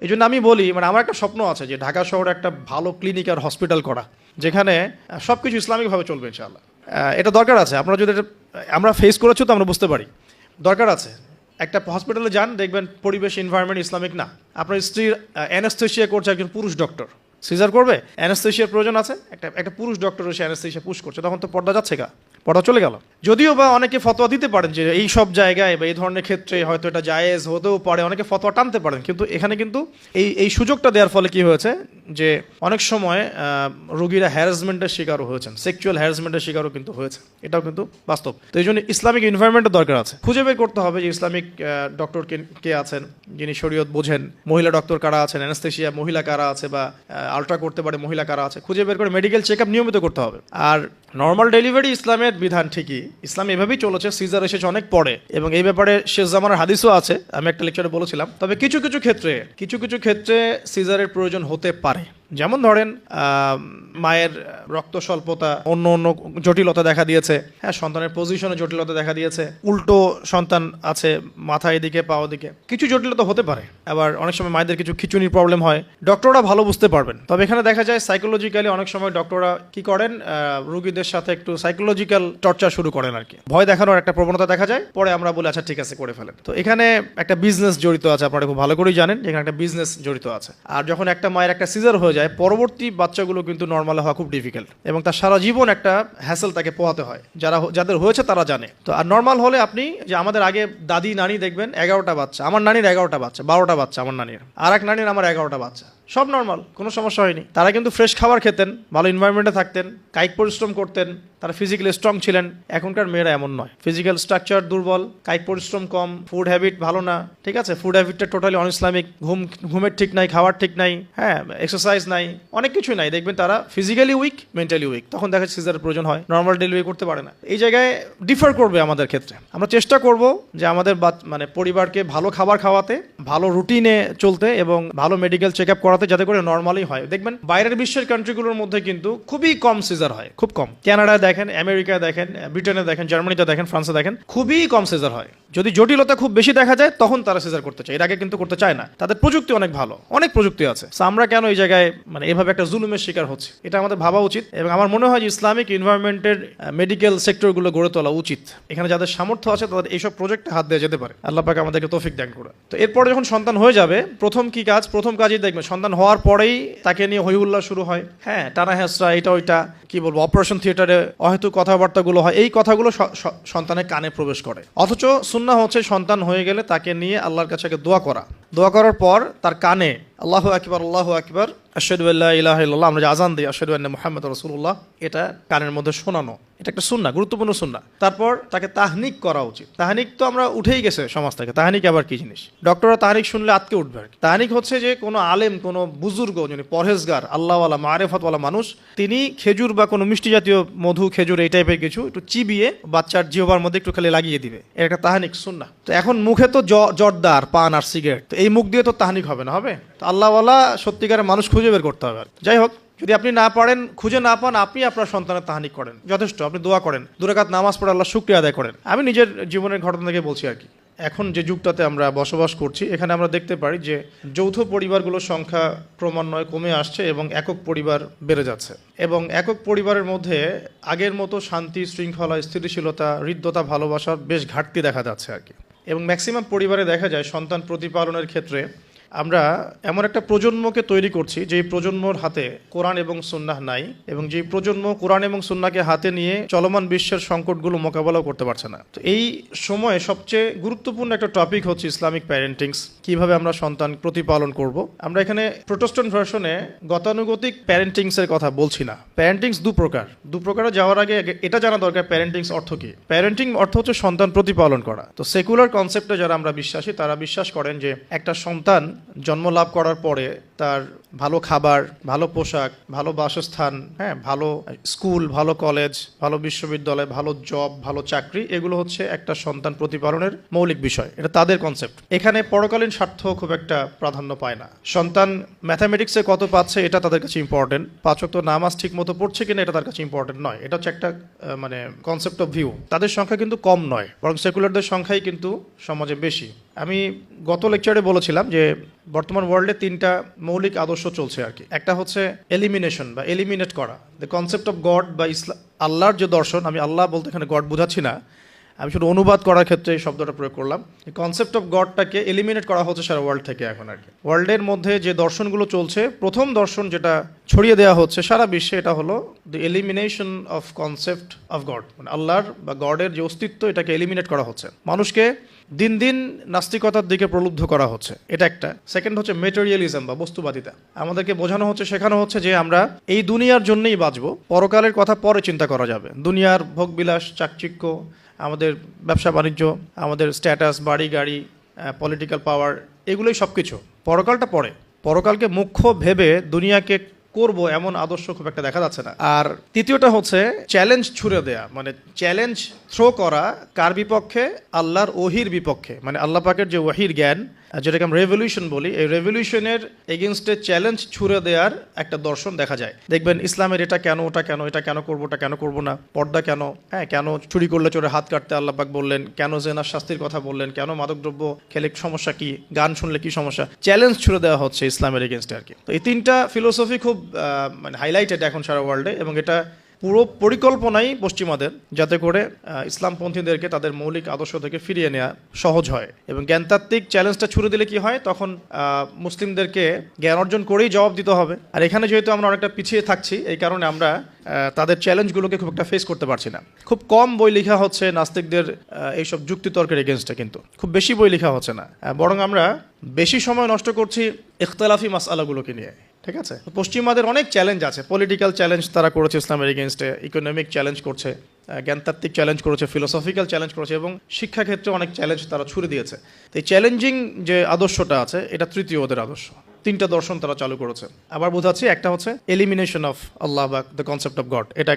এই জন্য আমি বলি, মানে আমার একটা স্বপ্ন আছে যে ঢাকা শহরে একটা ভালো ক্লিনিক আর হসপিটাল করা, যেখানে সব কিছু ইসলামিকভাবে চলবে ইনশাআল্লাহ। এটা দরকার আছে। আমরা যদি আমরা ফেস করেছি তো আমরা বুঝতে পারি দরকার আছে। একটা হসপিটালে যান, দেখবেন পরিবেশ এনভায়রনমেন্ট ইসলামিক না। আপনার স্ত্রীর অ্যানাস্থেশিয়া করছে একজন পুরুষ ডক্টর, সিজার করবে, অ্যানাস্থেশিয়ার প্রয়োজন আছে, একটা পুরুষ ডক্টর এসে অ্যানাস্থেশিয়া পুশ করছে, তখন তো পর্দা যাচ্ছে গা, পর্দা চলে গেল। যদিও বা অনেকে ফতোয়া দিতে পারেন যে এই সব জায়গায় বা এই ধরনের ক্ষেত্রে হয়তো এটা জায়েজ হতেও পারে, অনেকে ফতোয়া টানতে পারেন, কিন্তু এখানে কিন্তু এই সুযোগটা দেওয়ার ফলে কি হয়েছে যে অনেক সময় রোগীরা হ্যারাসমেন্টের শিকারও হয়েছেন, সেক্সুয়াল হ্যারাসমেন্টের শিকারও কিন্তু হয়েছে, এটাও কিন্তু বাস্তব। তো এই জন্য ইসলামিক এনভায়রনমেন্টের দরকার আছে। খুঁজে বের করতে হবে যে ইসলামিক ডক্টর কে আছেন যিনি শরীয়ত বোঝেন, মহিলা ডক্টর কারা আছেন, অ্যানাস্থেশিয়া মহিলা কারা আছে, বা আলট্রা করতে পারে মহিলা কারা আছে, খুঁজে বের করে মেডিকেল চেক আপ নিয়মিত করতে হবে। আর নর্মাল ডেলিভারি ইসলামের বিধান ঠিকই, ইসলাম এভাবেই চলেছে, সিজার এসেছে অনেক পরে, এবং এই ব্যাপারে শেষ জামানার হাদিসও আছে, আমি একটা লেকচারে বলেছিলাম। তবে কিছু কিছু ক্ষেত্রে সিজারের প্রয়োজন হতে পারে। যেমন ধরেন মায়ের রক্ত স্বল্পতা, অন্য জটিলতা দেখা দিয়েছে, হ্যাঁ, সন্তানের পজিশনে জটিলতা দেখা দিয়েছে, উল্টো সন্তান আছে, মাথা এদিকে পা ওদিকে, কিছু জটিলতা হতে পারে। আবার অনেক সময় মায়েদের কিছু খিচুনির প্রবলেম হয়, ডক্টররা ভালো বুঝতে পারবেন। তবে এখানে দেখা যায় সাইকোলজিক্যালি অনেক সময় ডক্টররা কি করেন, রোগীদের সাথে একটু সাইকোলজিক্যাল টর্চার শুরু করেন আর কি, ভয় দেখানোর একটা প্রবণতা দেখা যায়। পরে আমরা বলি আচ্ছা ঠিক আছে করে ফেলেন। তো এখানে একটা বিজনেস জড়িত আছে, আপনারা খুব ভালো করেই জানেন এখানে একটা বিজনেস জড়িত আছে। আর যখন একটা মায়ের একটা সিজার হয়ে যায়, পরবর্তী বাচ্চাগুলো কিন্তু নর্মাল হওয়া খুব ডিফিকাল্ট, এবং তার সারা জীবন একটা হ্যাসেল তাকে পোহাতে হয়। যাদের হয়েছে তারা জানে। তো আর নর্মাল হলে আপনি যে আমাদের আগে দাদি নানি দেখবেন 11টা বাচ্চা, আমার নানির 11টা বাচ্চা, 12টা বাচ্চা আমার নানির, আর এক নানির আমার 11টা বাচ্চা, সব নর্মাল, কোনো সমস্যা হয়নি। তারা কিন্তু ফ্রেশ খাবার খেতেন, ভালো এনভায়রনমেন্টে থাকতেন, কায়িক পরিশ্রম করতেন, তারা ফিজিক্যালি স্ট্রং ছিলেন। এখনকার মেয়েরা এমন নয়, ফিজিক্যাল স্ট্রাকচার দুর্বল, কায়িক পরিশ্রম কম, ফুড হ্যাবিট ভালো না, ঠিক আছে, ফুড হ্যাবিটটা টোটালি অন ইসলামিক, ঘুমের ঠিক নাই, খাওয়ার ঠিক নাই, হ্যাঁ, এক্সারসাইজ নাই, অনেক কিছুই নাই। দেখবেন তারা ফিজিক্যালি উইক, মেন্টালি উইক, তখন দেখা যাচ্ছে সিজারের প্রয়োজন হয়, নর্মাল ডেলিভারি করতে পারে না। এই জায়গায় ডিফার করবে আমাদের ক্ষেত্রে। আমরা চেষ্টা করব যে আমাদের মানে পরিবারকে ভালো খাবার খাওয়াতে, ভালো রুটিনে চলতে, এবং ভালো মেডিকেল চেক আপ করাতে, যাতে করে নর্মালি হয়। দেখবেন বাইরের বিশ্বের কান্ট্রিগুলোর মধ্যে কিন্তু খুবই কম সিজার হয়, খুব কম। কানাডায় দেখেন, আমেরিকায় দেখেন, ব্রিটেনে দেখেন, জার্মানিতে দেখেন, ফ্রান্সে দেখেন, খুবই কম সিজার হয়। যদি জটিলতা খুব বেশি দেখা যায় তখন তারা সিজার করতে চায়, এর আগে কিন্তু করতে চায় না। তাদের প্রযুক্তি অনেক ভালো, অনেক প্রযুক্তি আছে। আমরা কেন এই জায়গায় মানে এভাবে একটা জুলুমের শিকার হচ্ছে, এটা আমাদের ভাবা উচিত। এবং আমার মনে হয় যে ইসলামিক এনভায়রনমেন্টের মেডিকেল সেক্টরগুলো গড়ে তোলা উচিত। এখানে যাদের সামর্থ্য আছে তাদের এইসব প্রজেক্টে হাত দেওয়া যেতে পারে। আল্লাহ পাক আমাদেরকে তৌফিক দান করে। তো এরপরে যখন সন্তান হয়ে যাবে, প্রথম কাজই দেখবেন, সন্তান হওয়ার পরেই তাকে নিয়ে হইহুল্লাহ শুরু হয়, হ্যাঁ, টানা হেঁচড়া, এটা ওইটা, কি বলবো, অপারেশন থিয়েটারে অহেতুক কথাবার্তাগুলো হয়, এই কথাগুলো সন্তানের কানে প্রবেশ করে। অথচ সুন্নাহ হচ্ছে সন্তান হয়ে গেলে তাকে নিয়ে আল্লাহর কাছে দোয়া করার পর তার কানে আল্লাহু আকবার, আশহাদু আল্লা ইলাহা ইল্লাল্লাহ, আমরা যে আযান দিই আশহাদু আন্না মুহাম্মাদুর রাসূলুল্লাহ, এটা কানের মধ্যে শোনানো, এটা একটা সুন্নাহ, গুরুত্বপূর্ণ সুন্নাহ। তারপর তাকে তাহনিক করা উচিত। তাহনিক তো আমরা উঠেই গেছে সমাজ থেকে, তাহনিক আবার কি জিনিস? ডক্টররা তাহনিক শুনলে আটকে উঠবে আর কি। তাহনিক হচ্ছে যে কোনো আলেম, কোনো বুজুর্গ, যিনি পরহেজগার, আল্লাহওয়ালা, মারেফতওয়ালা মানুষ, তিনি খেজুর বা কোনো মিষ্টি জাতীয় মধু, খেজুর, এই টাইপের কিছু একটু চিবিয়ে বাচ্চার জিহ্বার মধ্যে একটু খালি লাগিয়ে দিবে, এটা একটা তাহনিক সুন্নাহ। তো এখন মুখে তো জর্দার পান আর সিগারেট, তো এই মুখ দিয়ে তো তাহনিক হবে না, হবে তো আল্লাহওয়ালা সত্যিকারের মানুষ খুঁজে বের করতে হবে। যাই হোক, যদি আপনি না পারেন, খুঁজে না পান, আপনি আপনার সন্তানের তাহানিক করেন, যথেষ্ট। আপনি দোয়া করেন, 2 রাকাত নামাজ পড়ে আল্লাহ শুকরিয়া আদায় করেন। আমি নিজের জীবনের ঘটনা থেকে বলছি আর কি। এখন যে যুগটাতে আমরা বসবাস করছি, এখানে আমরা দেখতে পারি যে যৌথ পরিবারগুলোর সংখ্যা ক্রমান্বয়ে কমে আসছে এবং একক পরিবার বেড়ে যাচ্ছে। এবং একক পরিবারের মধ্যে আগের মতো শান্তি, শৃঙ্খলা, স্থিতিশীলতা, হৃদ্যতা, ভালোবাসার বেশ ঘাটতি দেখা যাচ্ছে আর কি। এবং ম্যাক্সিমাম পরিবারে দেখা যায় সন্তান প্রতিপালনের ক্ষেত্রে আমরা এমন একটা প্রজন্মকে তৈরি করছি যেই প্রজন্মর হাতে কোরআন এবং সুন্নাহ নাই, এবং যেই প্রজন্ম কোরআন এবং সুন্নাহকে হাতে নিয়ে চলমান বিশ্বের সংকটগুলো মোকাবেলাও করতে পারছে না। তো এই সময়ে সবচেয়ে গুরুত্বপূর্ণ একটা টপিক হচ্ছে ইসলামিক প্যারেন্টিংস, কিভাবে আমরা সন্তান প্রতিপালন করব। আমরা এখানে প্রোটেস্ট্যান্ট ভার্সনে গতানুগতিক প্যারেন্টিংসের কথা বলছি না। প্যারেন্টিংস দু প্রকারে যাওয়ার আগে এটা জানা দরকার প্যারেন্টিংস অর্থ কি। প্যারেন্টিং অর্থ হচ্ছে সন্তান প্রতিপালন করা। তো সেকুলার কনসেপ্টে যারা আমরা বিশ্বাসী, তারা বিশ্বাস করেন যে একটা সন্তান জন্ম লাভ করার পরে তার ভালো খাবার, ভালো পোশাক, ভালো বাসস্থান, হ্যাঁ, ভালো স্কুল, ভালো কলেজ, ভালো বিশ্ববিদ্যালয়, ভালো জব, ভালো চাকরি, এগুলো হচ্ছে একটা সন্তান প্রতিপালনের মৌলিক বিষয়। এটা তাদের কনসেপ্ট। এখানে পরকালীন স্বার্থ খুব একটা প্রাধান্য পায় না। সন্তান ম্যাথামেটিক্সে কত পাচ্ছে এটা তাদের কাছে ইম্পর্টেন্ট, 5 ওয়াক্ত নামাজ ঠিক মতো পড়ছে কিনা এটা তার কাছে ইম্পর্টেন্ট নয়। এটা হচ্ছে একটা মানে কনসেপ্ট অফ ভিউ। তাদের সংখ্যা কিন্তু কম নয়, বরং সেকুলারদের সংখ্যাই কিন্তু সমাজে বেশি। আমি গত লেকচারে বলেছিলাম যে বর্তমান ওয়ার্ল্ডে তিনটা মৌলিক আদর্শ চলছে আর কি। একটা হচ্ছে এলিমিনেশন বা এলিমিনেট করা, দ্য কনসেপ্ট অফ গড বা আল্লাহর যে দর্শন, আমি আল্লাহ বলতে এখানে গড বোঝাচ্ছি না, আমি শুধু অনুবাদ করার ক্ষেত্রে এই শব্দটা প্রয়োগ করলাম। এই কনসেপ্ট অফ গডটাকে এলিমিনেট করা হচ্ছে সারা ওয়ার্ল্ড থেকে এখন আর কি। ওয়ার্ল্ডের মধ্যে যে দর্শনগুলো চলছে, প্রথম দর্শন যেটা ছড়িয়ে দেওয়া হচ্ছে সারা বিশ্বে, এটা হলো the elimination of concept of god, মানে আল্লাহর বা গডের যে অস্তিত্ব, এটাকে এলিমিনেট করা হচ্ছে। মানুষকে দিন দিন নাস্তিকতার দিকে প্রলুব্ধ করা হচ্ছে, এটা একটা। সেকেন্ড হচ্ছে মেটেরিয়ালিজম বা বস্তুবাদিতা। আমাদেরকে বোঝানো হচ্ছে, শেখানো হচ্ছে যে আমরা এই দুনিয়ার জন্যই বাঁচবো, পরকালের কথা পরে চিন্তা করা যাবে। দুনিয়ার ভোগবিলাস, চাকচিক্য, আমাদের ব্যবসা বাণিজ্য, আমাদের স্ট্যাটাস, বাড়ি গাড়ি, পলিটিক্যাল পাওয়ার, এগুলোই সব কিছু। পরকালটা পরে। পরকালকে মুখ্য ভেবে দুনিয়াকে করব এমন আদর্শ খুব একটা দেখা যাচ্ছে না। আর তৃতীয়টা হচ্ছে চ্যালেঞ্জ ছুড়ে দেয়া, মানে চ্যালেঞ্জ থ্রো করা কার বিপক্ষে? আল্লাহর ওহির বিপক্ষে, মানে আল্লাহ পাকের যে ওহির জ্ঞান, যেটাকে আমরা রেভলিউশন বলি, এই রেভলিউশনের এগেনস্টে চ্যালেঞ্জ ছুড়ে দেওয়ার একটা দর্শন দেখা যায়। দেখবেন ইসলামের এটা কেন, ওটা কেন, এটা কেন করবো, ওটা কেন করবো না, পর্দা কেন, হ্যাঁ কেন চুরি করলে চোরে হাত কাটতে আল্লাহ পাক বললেন, কেন জেনার শাস্তির কথা বললেন, কেন মাদকদ্রব্য খেলে সমস্যা কি, গান শুনলে কি সমস্যা, চ্যালেঞ্জ ছুড়ে দেওয়া হচ্ছে ইসলামের এগেনস্টে আর কি। তো এই তিনটা ফিলোসফি খুব মানে হাইলাইটেড এখন সারা ওয়ার্ল্ডে, এবং এটা পুরো পরিকল্পনাই পশ্চিমাদের, যাতে করে ইসলামপন্থীদেরকে তাদের মৌলিক আদর্শ থেকে ফিরিয়ে নেওয়া সহজ হয়। এবং জ্ঞানতাত্ত্বিক চ্যালেঞ্জটা ছুড়ে দিলে কি হয়, তখন মুসলিমদেরকে জ্ঞান অর্জন করেই জবাব দিতে হবে। আর এখানে যেহেতু আমরা অনেকটা পিছিয়ে থাকছি, এই কারণে আমরা তাদের চ্যালেঞ্জগুলোকে খুব একটা ফেস করতে পারছি না। খুব কম বই লেখা হচ্ছে নাস্তিকদের এইসব যুক্তিতর্কের এগেনস্টে, কিন্তু খুব বেশি বই লেখা হচ্ছে না, বরং আমরা বেশি সময় নষ্ট করছি ইখতলাফি মাসআলাগুলোকে নিয়ে। ঠিক আছে, পশ্চিমাদের অনেক চ্যালেঞ্জ আছে, পলিটিক্যাল চ্যালেঞ্জ তারা করেছে ইসলামের এগেনস্টে, ইকোনমিক চ্যালেঞ্জ করছে, জ্ঞানতাত্ত্বিক চ্যালেঞ্জ করেছে, ফিলোসফিক্যাল চ্যালেঞ্জ করেছে, এবং শিক্ষাক্ষেত্রে অনেক চ্যালেঞ্জ তারা ছুড়ে দিয়েছে। তো এই চ্যালেঞ্জিং যে আদর্শটা আছে, এটা তৃতীয় ওদের আদর্শ। তিনটা দর্শন তারা চালু করেছে। আবার বোঝাচ্ছি, একটা হচ্ছে এলিমিনেশন অফ আল্লাহ বা দ্য কনসেপ্ট অফ গড, এটা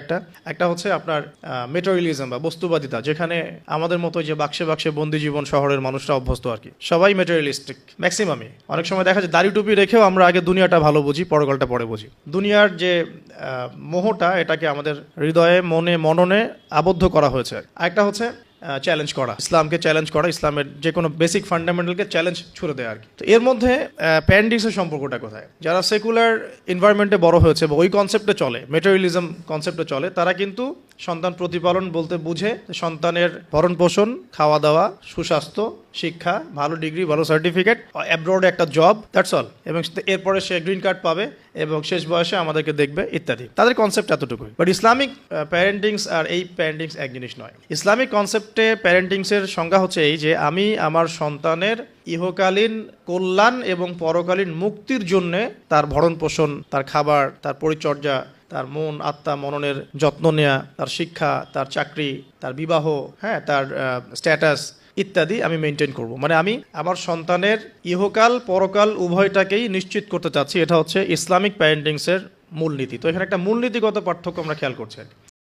একটা হচ্ছে আপনার মেটেরিয়ালিজম বা বস্তুবাদিতা, যেখানে আমাদের মতো যে বাক্সে বাক্সে বন্দি জীবন শহরের মানুষরা অভ্যস্ত আর কি, সবাই মেটেরিয়ালিস্টিক ম্যাক্সিমামই। অনেক সময় দেখা যায় দাড়ি টুপি রেখেও আমরা আগে দুনিয়াটা ভালো বুঝি, পরকালটা পরে বুঝি। দুনিয়ার যে মোহটা, এটাকে আমাদের হৃদয়ে, মনে, মননে আবদ্ধ করা হয়েছে। আরেকটা হচ্ছে চ্যালেঞ্জ করা, ইসলামকে চ্যালেঞ্জ করা, ইসলামের যে কোনো বেসিক ফান্ডামেন্টালকে চ্যালেঞ্জ ছুড়ে দেয় আর কি। তো এর মধ্যে প্যারাডিক্সের সম্পর্কটা কোথায়? যারা সেকুলার এনভায়রনমেন্টে বড় হয়েছে বা ওই কনসেপ্টে চলে, মেটেরিয়ালিজম কনসেপ্টে চলে, তারা কিন্তু সন্তান প্রতিপালন বলতে বুঝে সন্তানের ভরণ পোষণ, খাওয়া দাওয়া, সুস্বাস্থ্য, শিক্ষা, ভালো ডিগ্রি, ভালো সার্টিফিকেট, অ্যাব্রোডে একটা জব, দ্যাটস অল। এবং এরপরে সে গ্রিন কার্ড পাবে এবং শেষ বয়সে আমাদেরকে দেখবে ইত্যাদি। তাদের কনসেপ্ট এতটুকুই। বাট ইসলামিক প্যারেন্টিংস আর এই প্যারেন্টিংস এক জিনিস নয়। ইসলামিক কনসেপ্টে প্যারেন্টিংসের সংজ্ঞা হচ্ছে এই যে, আমি আমার সন্তানের ইহকালীন কল্যাণ এবং পরকালীন মুক্তির জন্যে তার ভরণ পোষণ, তার খাবার, তার পরিচর্যা, তার মন, আত্মা, মননের যত্ন নেওয়া, তার শিক্ষা, তার চাকরি, তার বিবাহ, হ্যাঁ, তার স্ট্যাটাস ইত্যাদি আমি মেনটেন করব। মানে আমি আমার সন্তানের ইহকাল পরকাল উভয়টাকেই নিশ্চিত করতে চাচ্ছি। এটা হচ্ছে ইসলামিক প্যারেন্টিংসের মূলনীতি। তো এখানে একটা মূলনীতিগত পার্থক্য আমরা খেয়াল করছি।